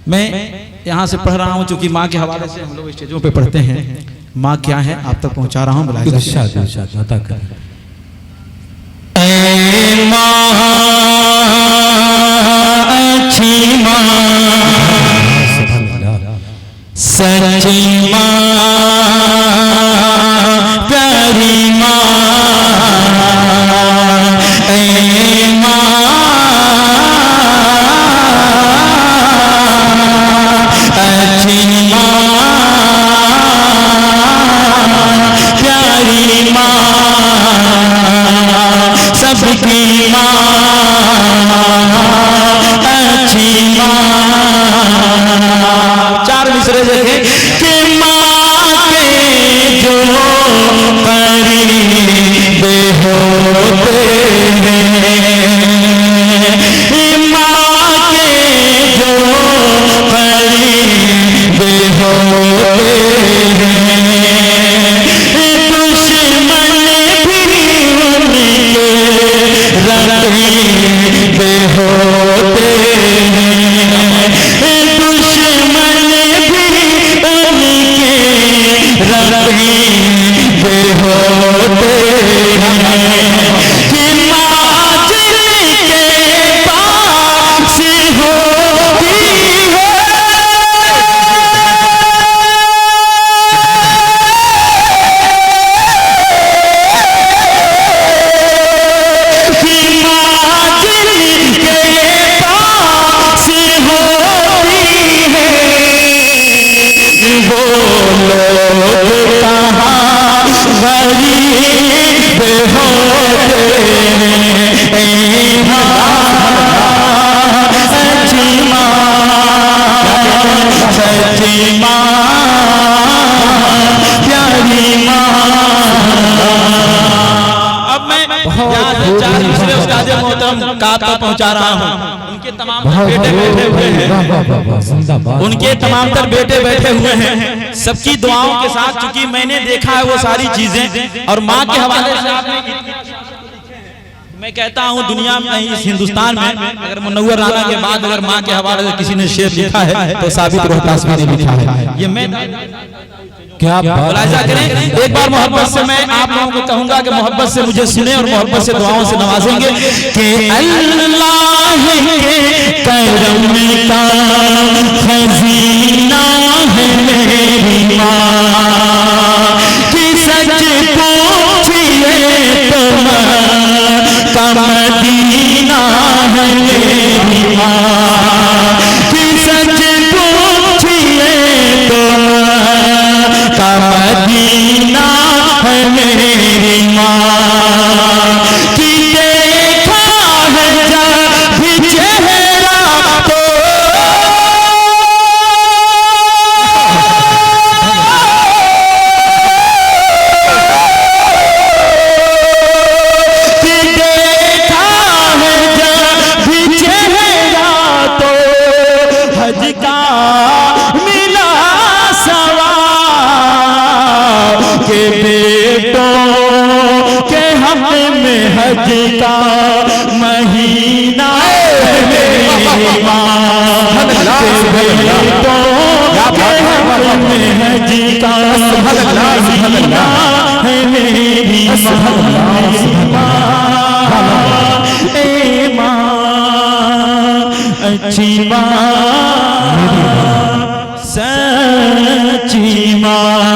मैं यहाँ से पढ़ रहा हूँ, चूंकि माँ के हवाले से हम लोग स्टेजों पे पढ़ते हैं। माँ क्या है आप तक पहुँचा रहा हूँ। अच्छी माँ, सच्ची माँ, प्यारी माँ, अच्छी माँ, प्यारी माँ, सबकी माँ, अच्छी माँ। चार मिसरे देखे कि माँ के जो करीब होते हैं, माँ के जो करीब होते हैं, दुश्मन भी उनके रकीब होते हैं, दुश्मन भी उनके रकीब होते हैं। कि माँ जिनके पास होती है, कि माँ जिनके पास होती है, वो लोग कहाँ गरीब होते हैं। सच्ची माँ, सच्ची माँ, प्यारी माँ। अब मैं यहाँ से चार दूसरे उस्ताद मोहतरम का तक पहुँचा रहा हूँ। उनके तमाम बेटे बैठे हुए हैं, उनके तमाम तर बेटे बैठे हुए हैं, सबकी दुआओं के साथ। चूंकि मैंने देखा है वो सारी चीजें, और माँ के हवाले से आपने, मैं कहता हूँ दुनिया में नहीं, इस हिंदुस्तान में अगर मुनव्वर राना के बाद अगर माँ के हवाले से किसी ने शेर लिखा है तो साबित रोहतास ने लिखा है। ये मैं क्या मुलाहिजा करें। एक बार मोहब्बत से मैं आप लोगों को कहूंगा कि मोहब्बत से मुझे सुने और मोहब्बत से दुआओं से नवाजेंगे कि अल्लाह के करम का खजीना है मेरी माँ, कि सच पूछिए तुम का मदीना है मेरी माँ, कि सच पूछिए तुम का मदीना है मेरी माँ, कि देखा है जब चेहरा तो हज का महीना मेरी माँ, बेटों के हक में हज का महीना है मेरी माँ। ए माँ, अच्छी माँ, सच्ची माँ,